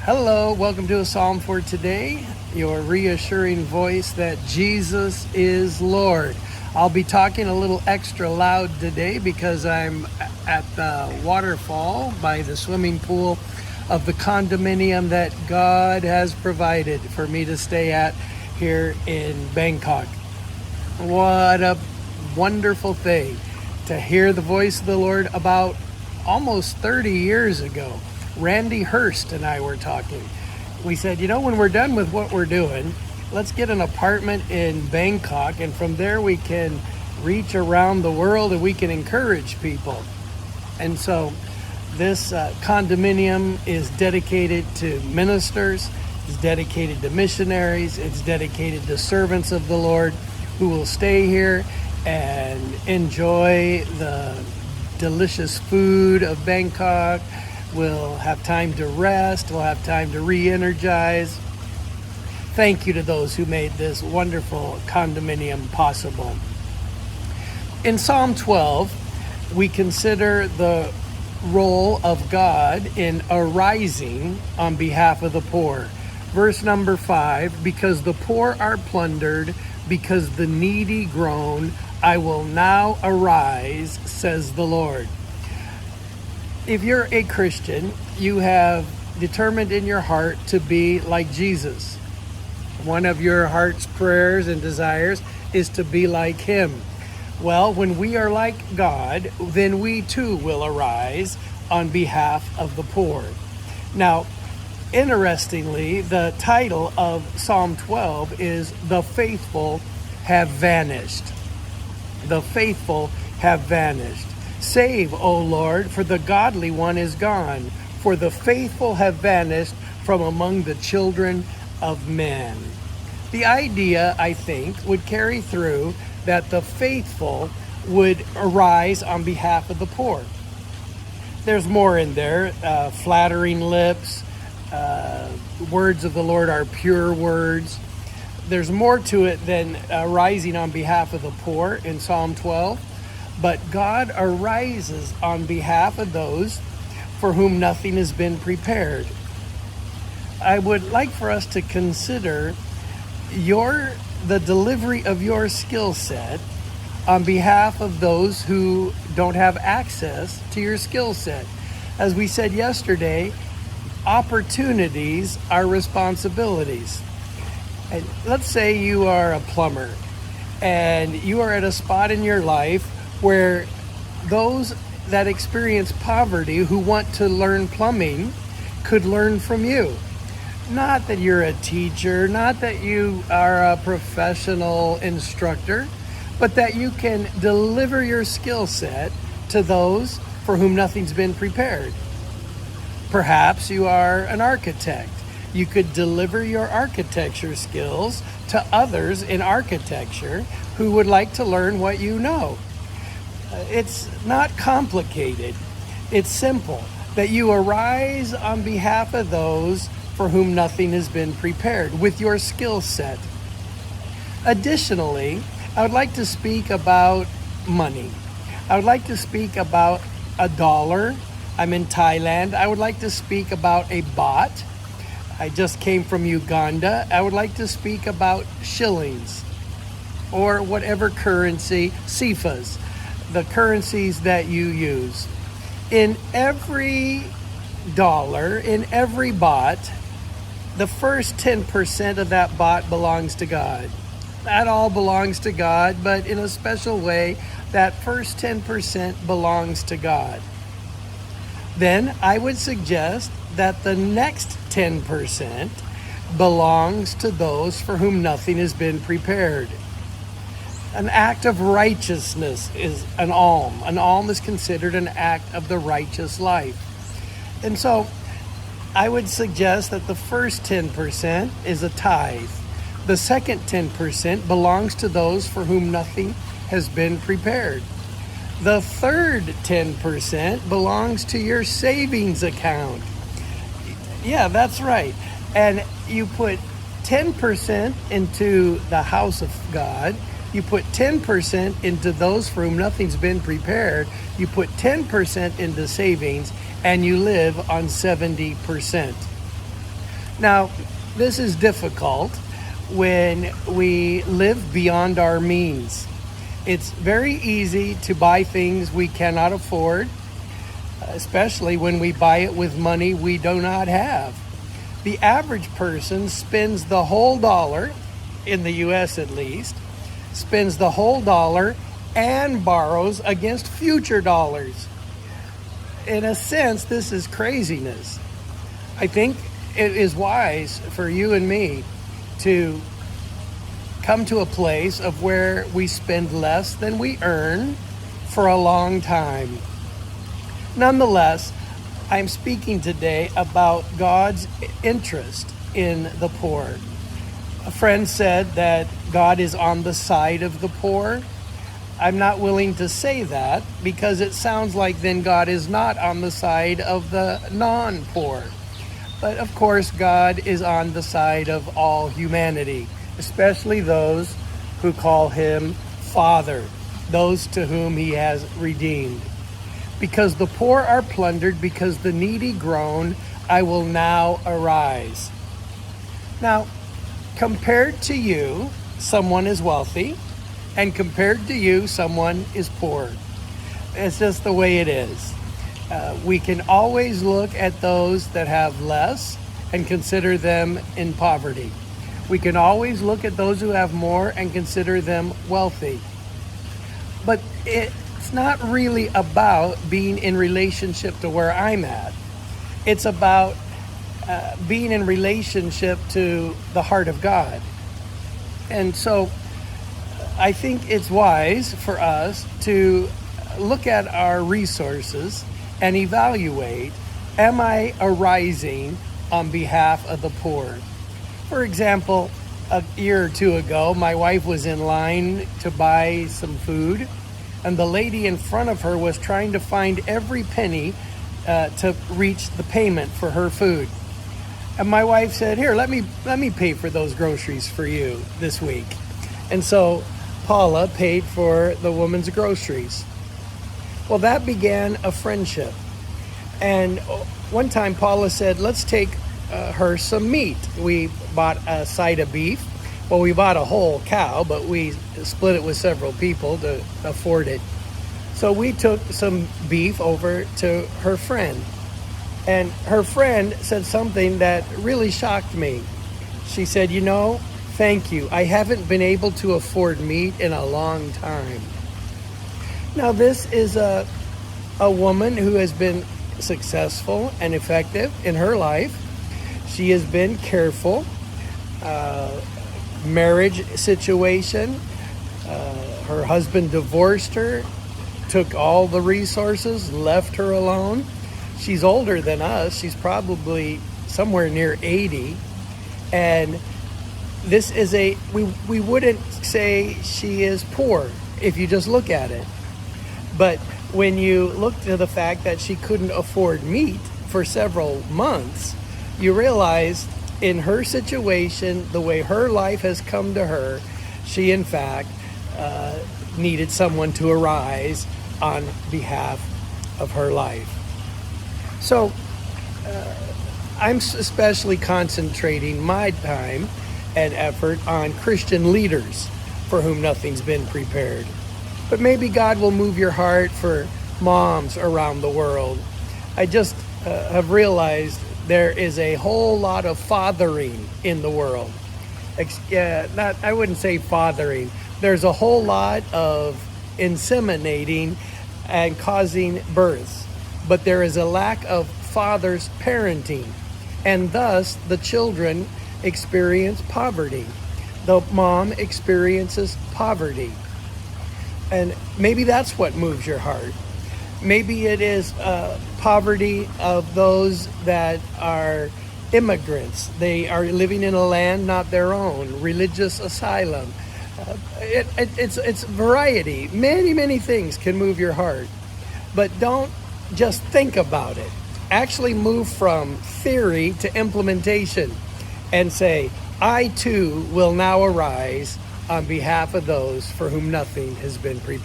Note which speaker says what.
Speaker 1: Hello, welcome to a psalm for today, your reassuring voice that Jesus is Lord. I'll be talking a little extra loud today because I'm at the waterfall by the swimming pool of the condominium that God has provided for me to stay at here in Bangkok. What a wonderful thing to hear the voice of the Lord. About almost 30 years ago, Randy Hurst and I were talking. We said, when we're done with what we're doing, let's get an apartment in Bangkok, and from there we can reach around the world and we can encourage people. And so this condominium is dedicated to ministers, it's dedicated to missionaries, it's dedicated to servants of the Lord who will stay here and enjoy the delicious food of Bangkok. We'll have time to rest. We'll have time to re-energize. Thank you to those who made this wonderful condominium possible. In Psalm 12, we consider the role of God in arising on behalf of the poor. Verse number 5, because the poor are plundered, because the needy groan, I will now arise, says the Lord. If you're a Christian, you have determined in your heart to be like Jesus. One of your heart's prayers and desires is to be like Him. Well, when we are like God, then we too will arise on behalf of the poor. Now, interestingly, the title of Psalm 12 is The Faithful Have Vanished. The faithful have vanished. Save, O Lord, for the godly one is gone, for the faithful have vanished from among the children of men. The idea, I think, would carry through that the faithful would arise on behalf of the poor. There's more in there. Flattering lips, words of the Lord are pure words. There's more to it than rising on behalf of the poor in Psalm 12. But God arises on behalf of those for whom nothing has been prepared. I would like for us to consider the delivery of your skill set on behalf of those who don't have access to your skill set. As we said yesterday, opportunities are responsibilities. And let's say you are a plumber and you are at a spot in your life where those that experience poverty who want to learn plumbing could learn from you. Not that you're a teacher, not that you are a professional instructor, but that you can deliver your skill set to those for whom nothing's been prepared. Perhaps you are an architect. You could deliver your architecture skills to others in architecture who would like to learn what you know. It's not complicated. It's simple, that you arise on behalf of those for whom nothing has been prepared with your skill set. Additionally, I would like to speak about money. I would like to speak about a dollar. I'm in Thailand. I would like to speak about a baht. I just came from Uganda. I would like to speak about shillings or whatever currency, CFAs, the currencies that you use. In every dollar, in every baht, the first 10% of that baht belongs to God. That all belongs to God, but in a special way, that first 10% belongs to God. Then I would suggest that the next 10% belongs to those for whom nothing has been prepared. An act of righteousness is an alm. An alm is considered an act of the righteous life. And so I would suggest that the first 10% is a tithe. The second 10% belongs to those for whom nothing has been prepared. The third 10% belongs to your savings account. Yeah, that's right. And you put 10% into the house of God. You put 10% into those for whom nothing's been prepared. You put 10% into savings, and you live on 70%. Now, this is difficult when we live beyond our means. It's very easy to buy things we cannot afford, especially when we buy it with money we do not have. The average person spends the whole dollar, in the US at least, spends the whole dollar and borrows against future dollars. In a sense, this is craziness. I think it is wise for you and me to come to a place of where we spend less than we earn for a long time. Nonetheless, I'm speaking today about God's interest in the poor. A friend said that God is on the side of the poor. I'm not willing to say that because it sounds like then God is not on the side of the non-poor. But of course, God is on the side of all humanity, especially those who call him Father, those to whom he has redeemed. Because the poor are plundered, because the needy groan, I will now arise. Now, compared to you, someone is wealthy, and compared to you, someone is poor. It's just the way it is. We can always look at those that have less and consider them in poverty. We can always look at those who have more and consider them wealthy. But it's not really about being in relationship to where I'm at. It's about being in relationship to the heart of God. And so I think it's wise for us to look at our resources and evaluate, am I arising on behalf of the poor? For example, a year or two ago, my wife was in line to buy some food, and the lady in front of her was trying to find every penny to reach the payment for her food. And my wife said, "Here, let me pay for those groceries for you this week." And so Paula paid for the woman's groceries. Well, that began a friendship. And one time Paula said, let's take her some meat. We bought a side of beef. Well, we bought a whole cow, but we split it with several people to afford it. So we took some beef over to her friend. And her friend said something that really shocked me. She said, thank you. I haven't been able to afford meat in a long time. Now, this is a woman who has been successful and effective in her life. She has been careful. Marriage situation. Her husband divorced her, took all the resources, left her alone. She's older than us. She's probably somewhere near 80. And this is we wouldn't say she is poor if you just look at it. But when you look to the fact that she couldn't afford meat for several months, you realize in her situation, the way her life has come to her, she in fact needed someone to arise on behalf of her life. So I'm especially concentrating my time and effort on Christian leaders for whom nothing's been prepared. But maybe God will move your heart for moms around the world. I just have realized there is a whole lot of fathering in the world. I wouldn't say fathering. There's a whole lot of inseminating and causing births. But there is a lack of fathers parenting. And thus, the children experience poverty. The mom experiences poverty. And maybe that's what moves your heart. Maybe it is poverty of those that are immigrants. They are living in a land not their own, religious asylum. It's variety. Many things can move your heart. But don't just think about it. Actually move from theory to implementation and say, I too will now arise on behalf of those for whom nothing has been prepared.